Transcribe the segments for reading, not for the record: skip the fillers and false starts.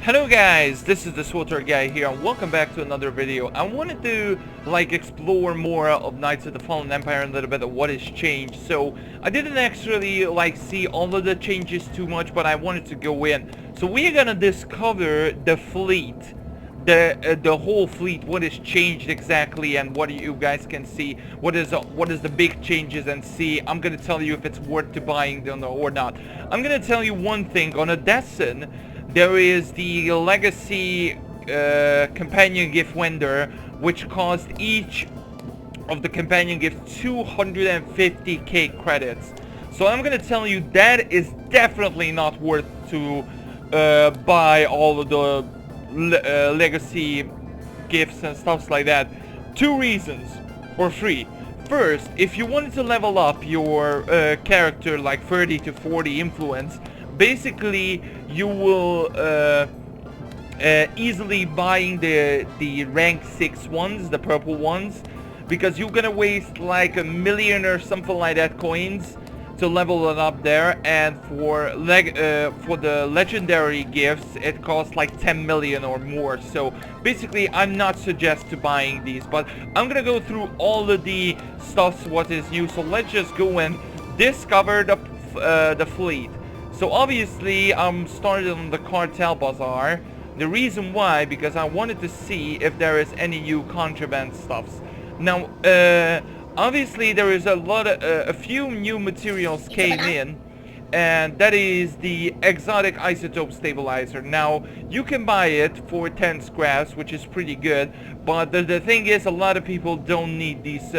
Hello guys, this is the SWTOR guy here and welcome back to another video. I wanted to explore more of Knights of the Fallen Empire and a little bit of what has changed. So I didn't actually see all of the changes too much, but I wanted to go in. So we're gonna discover the fleet, the whole fleet, what has changed exactly, and what you guys can see. What is the big changes, and see. I'm gonna tell you if it's worth to buying them or not. I'm gonna tell you one thing. On Odessen, there is the legacy companion gift vendor, which cost each of the companion gifts 250k credits. So I'm gonna tell you that is definitely not worth to buy all of the legacy gifts and stuff like that. Two reasons, or three. First, if you wanted to level up your character like 30 to 40 influence, basically you will easily buying the rank 6 ones, the purple ones, because you're gonna waste like 1 million or something like that coins to level it up there, and for the legendary gifts it costs like 10 million or more. So basically I'm not suggest to buying these, but I'm gonna go through all of the stuff what is new. So let's just go and discover the fleet. So obviously I'm started on the Cartel bazaar. The reason why, because I wanted to see if there is any new contraband stuffs. Now obviously there is a few new materials came in, and that is the exotic isotope stabilizer. Now you can buy it for 10 scraps, which is pretty good, but the thing is, a lot of people don't need these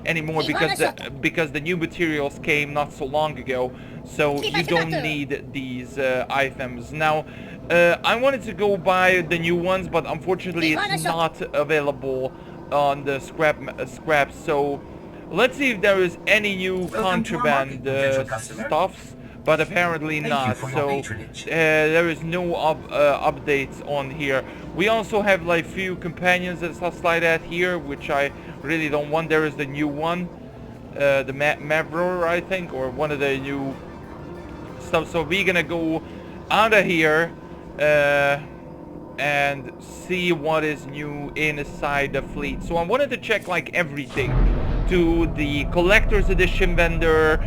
anymore because the new materials came not so long ago, so you don't need these items. Now I wanted to go buy the new ones, but unfortunately it's not available on the scraps. So let's see if there is any new contraband stuffs, but apparently not. So there is no updates on here. We also have like few companions and stuff like that here, which I really don't want. There is the new one, the Mavror, I think, or one of the new stuff. So we're gonna go out of here and see what is new inside the fleet. So I wanted to check like everything, to the collector's edition vendor,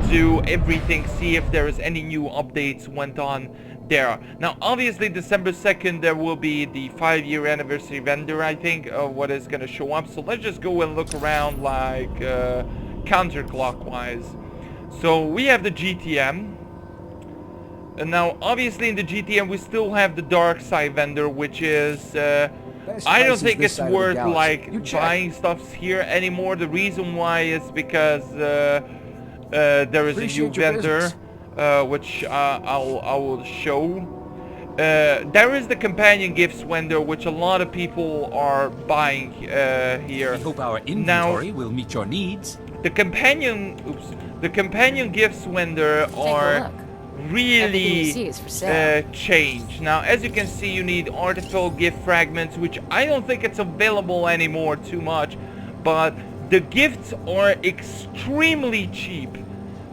to everything, see if there is any new updates went on there. Now obviously December 2nd there will be the 5-year anniversary vendor, I think, what is gonna show up. So let's just go and look around like counterclockwise. So we have the GTM. And now obviously in the GTM we still have the dark side vendor, which is I don't think it's worth like buying stuffs here anymore. The reason why is because there is a new vendor which I will show. There is the companion gifts vendor, which a lot of people are buying here. We hope our inventory will meet your needs. The companion gifts vendor are really changed. Now as you can see, you need artifact gift fragments, which I don't think it's available anymore too much, but the gifts are extremely cheap.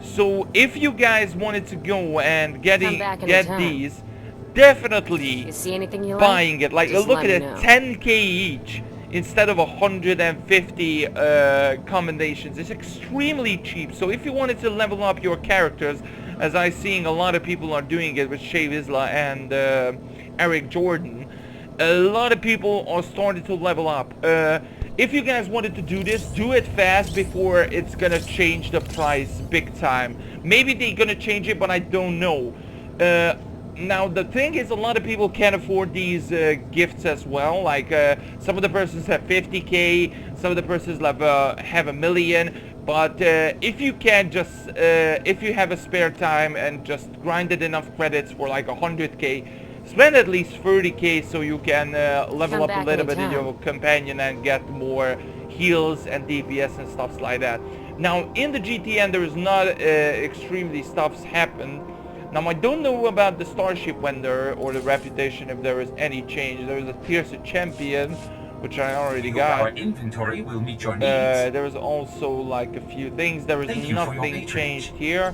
So if you guys wanted to go and get these, definitely buying it. Like look at it, 10k each instead of 150 commendations. It's extremely cheap. So if you wanted to level up your characters, as I seeing a lot of people are doing it with Shave Isla and Eric Jordan, a lot of people are starting to level up. If you guys wanted to do this, do it fast before it's gonna change the price big time. Maybe they're gonna change it, but I don't know. Now the thing is, a lot of people can't afford these gifts as well. Like some of the persons have 50k, some of the persons have 1 million. But if you can just, if you have a spare time and just grinded enough credits for like 100k, spend at least 30k so you can level up a little bit in your companion and get more heals and DPS and stuff like that. Now in the GTN there is not extremely stuffs happen. Now I don't know about the Starship vendor or the reputation, if there is any change. There is a tier 2 champion, which I already got. Our inventory will meet your needs. There is also like a few things. There is nothing changed here.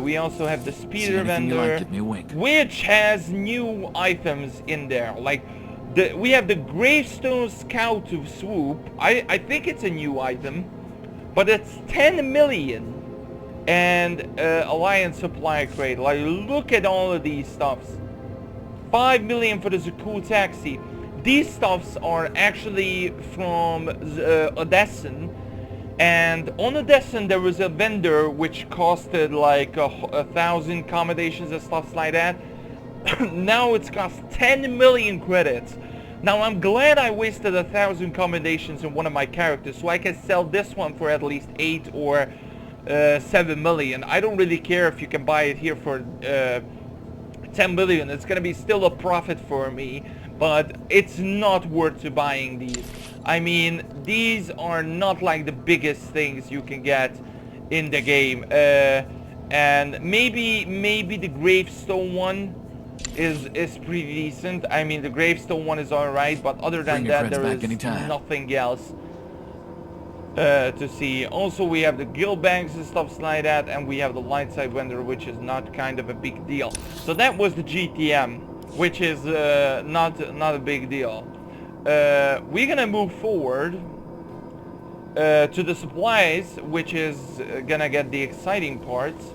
We also have the See speeder anything you vendor, like, give me a wink. which has new items in there. Like, we have the Gravestone Scout to Swoop. I think it's a new item, but it's 10 million. And Alliance Supply Crate. Like, look at all of these stuffs. 5 million for the Zaku Taxi. These stuffs are actually from Odessen. And on Odessen there was a vendor which costed like 1,000 accommodations and stuff like that. Now it's cost 10 million credits. Now I'm glad I wasted 1,000 accommodations in one of my characters, so I can sell this one for at least 8 or 7 million. I don't really care if you can buy it here for 10 million. It's gonna be still a profit for me, but it's not worth to buying these. I mean, these are not like the biggest things you can get in the game. And maybe the Gravestone one is pretty decent. I mean, the Gravestone one is alright, but other than that there is nothing else to see. Also, we have the guild banks and stuff like that, and we have the light side vendor, which is not kind of a big deal. So that was the GTM, which is not a big deal. We're gonna move forward to the supplies, which is gonna get the exciting parts.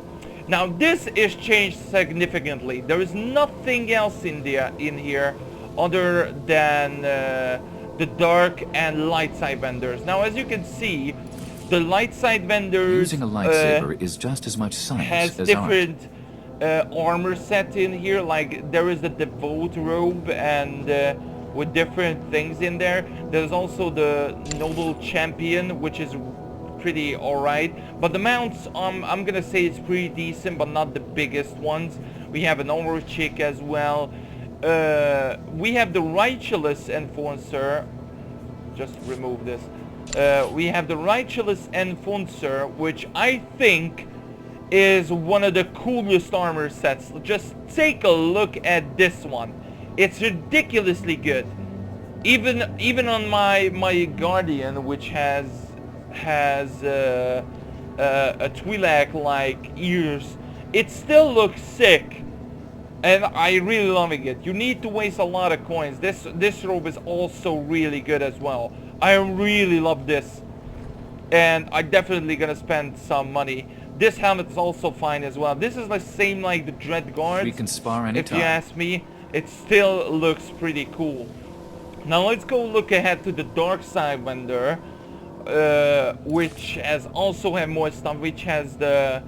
Now this is changed significantly. There is nothing else in here other than the dark and light side vendors. Now, as you can see, the light side vendors using a lightsaber is just as much science has as different armor set in here. Like, there is the devote robe and with different things in there. There's also the noble champion, which is pretty alright, but the mounts I'm gonna say it's pretty decent, but not the biggest ones. We have an armor chick as well. We have the righteous enforcer. Just remove this. We have the righteous enforcer, which I think is one of the coolest armor sets. Just take a look at this one. It's ridiculously good. Even on my Guardian, which has a Twi'lek like ears, it still looks sick, and I really loving it. You need to waste a lot of coins. This robe is also really good as well. I really love this, and I'm definitely gonna spend some money. This helmet is also fine as well. This is the same like the Dread Guards. We can spar anytime. If you ask me, it still looks pretty cool. Now let's go look ahead to the dark side vendor, which has also have more stuff, which has the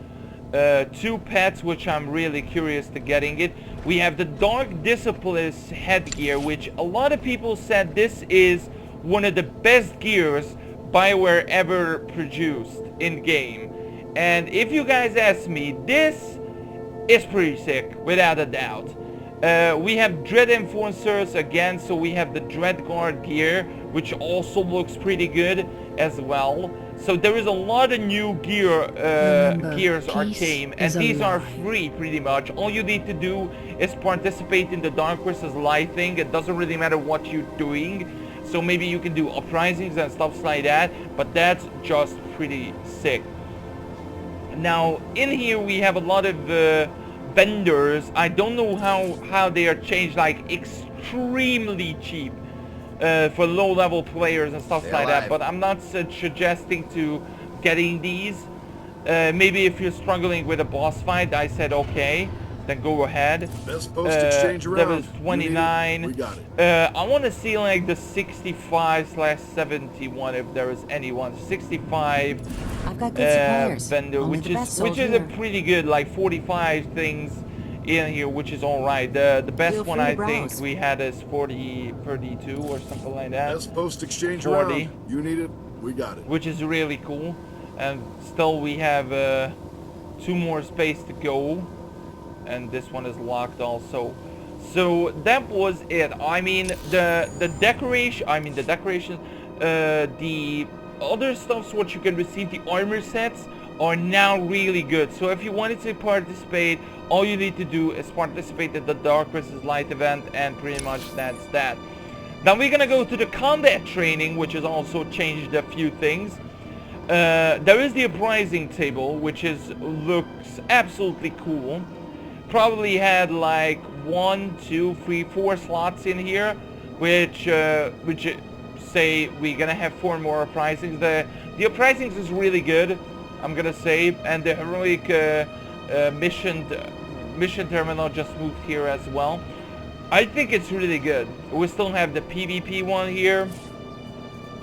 2 pets, which I'm really curious to getting it. We have the Dark Disciples headgear, which a lot of people said this is one of the best gears BioWare ever produced in game. And if you guys ask me, this is pretty sick, without a doubt. We have Dread Enforcers again, so we have the Dread Guard gear, which also looks pretty good as well. So there is a lot of new gears came, and these are free pretty much. All you need to do is participate in the Dark versus Light thing. It doesn't really matter what you're doing. So maybe you can do uprisings and stuff like that, but that's just pretty sick. Now in here we have a lot of vendors. I don't know how they are changed, like extremely cheap for low level players and stuff like that, but I'm not suggesting to getting these. Maybe if you're struggling with a boss fight, I said okay, then go ahead. Best post exchange around. Level 29. We got it. I want to see like the 65/71 if there is anyone. 65 I've got good suppliers. vendor, Only which the is best a sold pretty good, like 45 things in here, which is all right. The best Feel one free to I think browse. we had is 32 or something like that. Best post exchange 40. around. You need it. We got it. Which is really cool. And still we have 2 more space to go, and this one is locked also. So that was it. I mean the decoration, the other stuffs what you can receive, the armor sets are now really good. So if you wanted to participate, all you need to do is participate in the Dark vs Light event, and pretty much that's that. Now we're gonna go to the combat training, which has also changed a few things. There is the uprising table, which looks absolutely cool. Probably had like 1, 2, 3, 4 slots in here, which say we're gonna have 4 more uprisings. The uprisings is really good, I'm gonna say, and the heroic mission terminal just moved here as well. I think it's really good. We still have the PvP one here,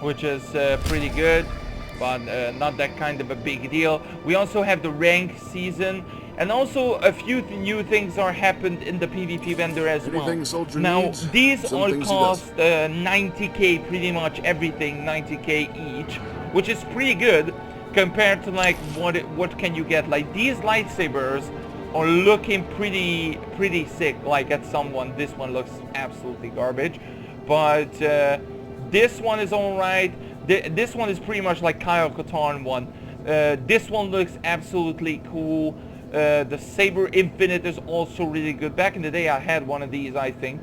which is pretty good, but not that kind of a big deal. We also have the rank season, and also a few new things are happened in the PvP vendor as well. Now these all cost 90k, pretty much everything 90k each, which is pretty good compared to like what can you get. Like these lightsabers are looking pretty sick. Like at someone, this one looks absolutely garbage, but this one is alright. This one is pretty much like Kyle Katarn one. This one looks absolutely cool. The Saber Infinite is also really good. Back in the day I had one of these, I think.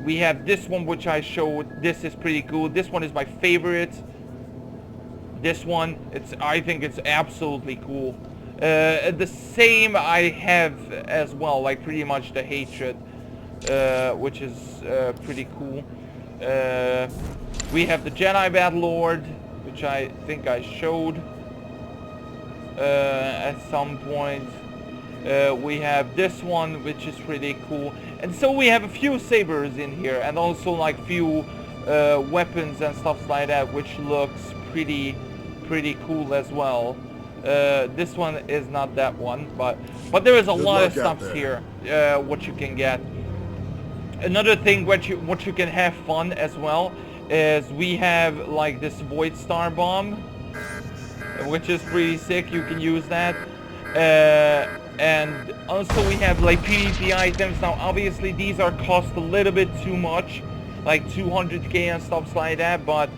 We have this one which I showed. This is pretty cool. This one is my favorite. This one, I think it's absolutely cool. The same I have as well, like pretty much the Hatred, which is pretty cool. We have the Jedi Battlelord, which I think I showed at some point. We have this one, which is pretty cool, and so we have a few sabers in here, and also like few weapons and stuff like that, which looks pretty cool as well. This one is not that one, but there is a lot of stuff here what you can get. Another thing what you can have fun as well is we have like this Void Star Bomb, which is pretty sick. You can use that, and also we have like PvP items. Now obviously these are cost a little bit too much, like 200k and stuff like that, but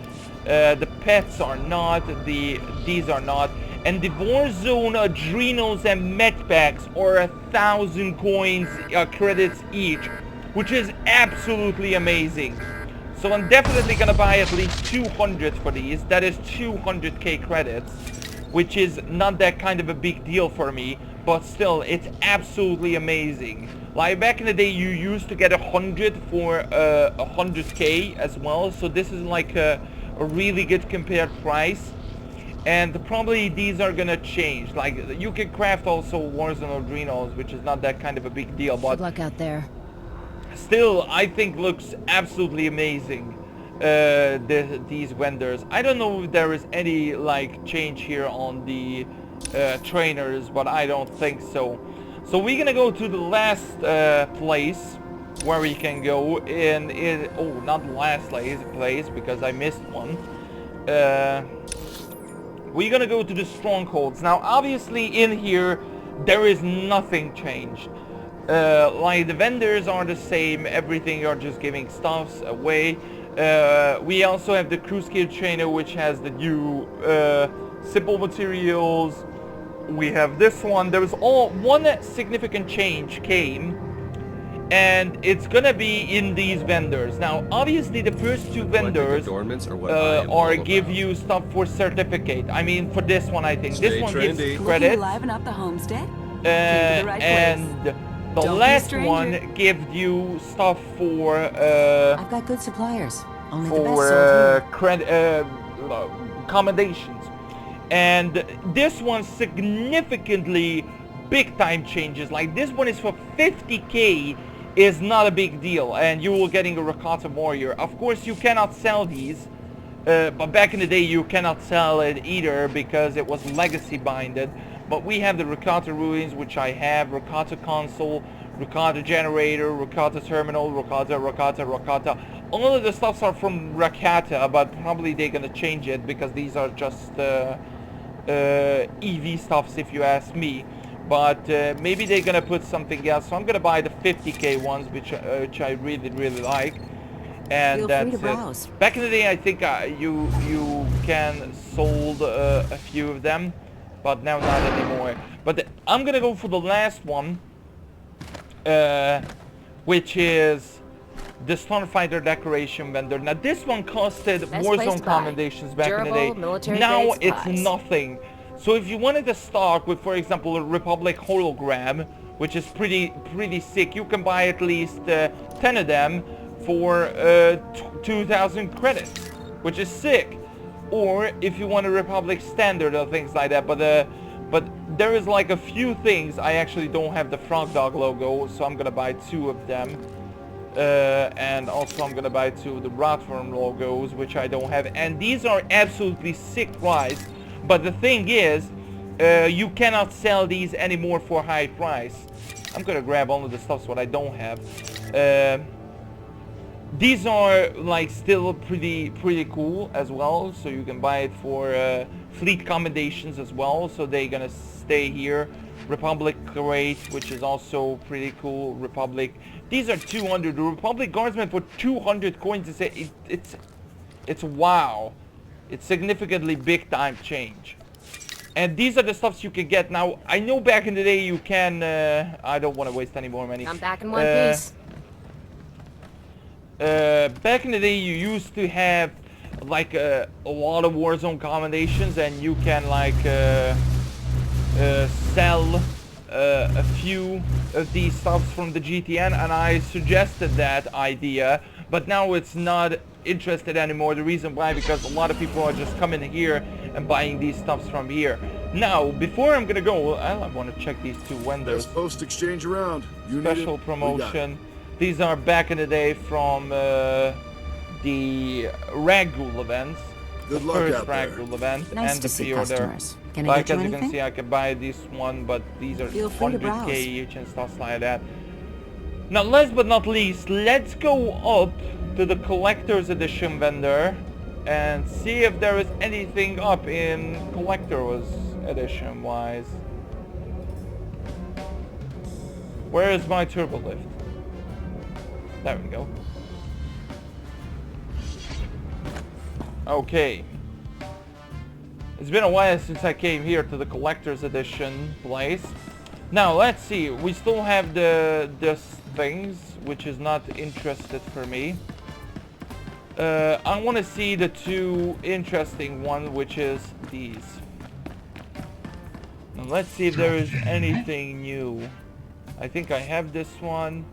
the pets are not, these are not. And the Warzone Adrenals and Medpacks are 1,000 coins credits each, which is absolutely amazing. So I'm definitely gonna buy at least 200 for these. That is 200k credits, which is not that kind of a big deal for me, but still it's absolutely amazing. Like back in the day you used to get 100 for 100k as well, so this is like a really good compared price. And probably these are gonna change. Like you can craft also Warzone Adrenals, which is not that kind of a big deal, but good luck out there. Still I think looks absolutely amazing. These vendors. I don't know if there is any like change here on the trainers, but I don't think so. So we're gonna go to the last place where we can go in. Oh, not the last place because I missed one. We're gonna go to the Strongholds. Now obviously in here there is nothing changed. Like the vendors are the same, everything are just giving stuffs away. We also have the Crew Skill Trainer, which has the new simple materials. We have this one. There was one significant change came, and it's gonna be in these vendors. Now obviously the first two vendors are give you stuff for certificate. I mean for this one I think this one gives credit, liven up the homestead. and the last one gives you stuff for I've got good suppliers. Only the best for accommodations. And this one significantly big time changes. Like this one is for 50k, is not a big deal, and you will getting a Rakata Warrior. Of course you cannot sell these, but back in the day you cannot sell it either because it was legacy binded. But we have the Rakata Ruins, which I have, Rakata Console, Rakata Generator, Rakata Terminal, Rakata. All of the stuffs are from Rakata, but probably they're gonna change it because these are just EV stuffs if you ask me. But maybe they're gonna put something else. So I'm gonna buy the 50k ones, which I really like. And feel that's free to browse. it. Back in the day, I think you can sold a few of them, but now not anymore. But I'm gonna go for the last one, which is the Starfighter decoration vendor. Now this one costed Best place Warzone to buy. commendations back in the Durable, day. military Now grade it's supplies. nothing. So if you wanted to stock with, for example, a Republic hologram, which is pretty sick, you can buy at least 10 of them for 2,000 credits, which is sick. Or if you want a Republic standard or things like that, but there is like a few things. I actually don't have the Frog Dog logo, so I'm gonna buy 2 of them. And also I'm gonna buy 2 of the Rotworm logos, which I don't have. And these are absolutely sick price. But the thing is, you cannot sell these anymore for high price. I'm gonna grab all of the stuff what I don't have. These are like still pretty cool as well, so you can buy it for fleet commendations as well, so they're gonna stay here. Republic Crate, which is also pretty cool. Republic, these are 200. The Republic Guardsman for 200 coins is it's wow. It's significantly big time change. And these are the stuffs you can get now. I know back in the day you can I don't want to waste any more money. I'm back in one piece. Back in the day you used to have like a lot of Warzone commendations, and you can like sell a few of these stuffs from the GTN, and I suggested that idea, but now it's not interested anymore. The reason why, because a lot of people are just coming here and buying these stuffs from here. Now, before I'm gonna go, I want to check these 2 vendors. There's post exchange around. You need Special it, we got promotion. it. These are back in the day from the Ragul events. Good The luck first out there. Ragul event Nice and to the see pre-order. customers. Can I Like get you as you can anything? see, I can buy this one, but these are Feel free to 100k browse. each and stuff like that. Now, last but not least, let's go up to the collector's edition vendor and see if there is anything up in collector's edition wise. Where is my turbo lift? There we go. Okay. It's been a while since I came here to the collector's edition place. Now let's see. We still have the things, which is not interested for me. I want to see the 2 interesting one, which is these. Now let's see if there is anything new. I think I have this one.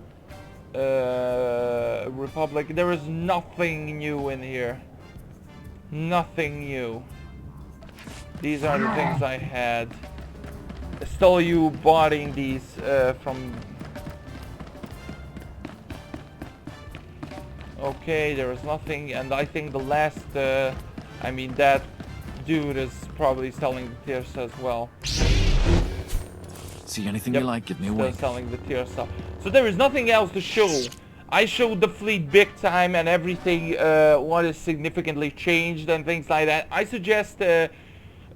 Republic. There is nothing new in here. Nothing new. These are the things I had. Still you buying these from... Okay, there is nothing, and I think the last, I mean that dude is probably selling the tiers as well. See anything Yep, you like, give me a still wink. selling the tier stuff. So there is nothing else to show. I showed the fleet big time and everything, what is significantly changed and things like that. I suggest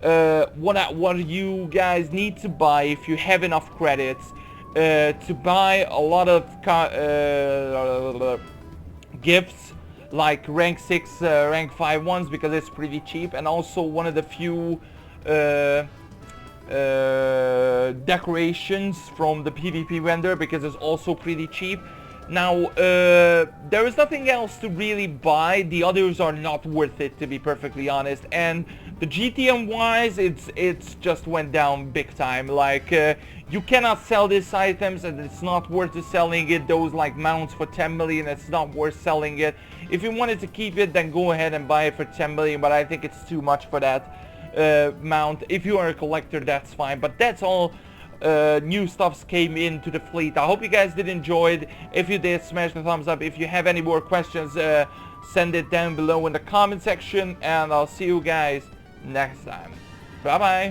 what you guys need to buy if you have enough credits, to buy a lot of gifts like rank 6, rank 5 ones, because it's pretty cheap, and also one of the few decorations from the PvP vendor, because it's also pretty cheap. Now, there is nothing else to really buy. The others are not worth it, to be perfectly honest. And the GTM wise, it's just went down big time. Like, you cannot sell these items, and it's not worth selling it. Those like mounts for 10 million, it's not worth selling it. If you wanted to keep it, then go ahead and buy it for 10 million. But I think it's too much for that mount. If you are a collector, that's fine. But that's all. New stuffs came into the fleet. I hope you guys did enjoy it. If you did, smash the thumbs up. If you have any more questions, send it down below in the comment section, and I'll see you guys next time. Bye bye.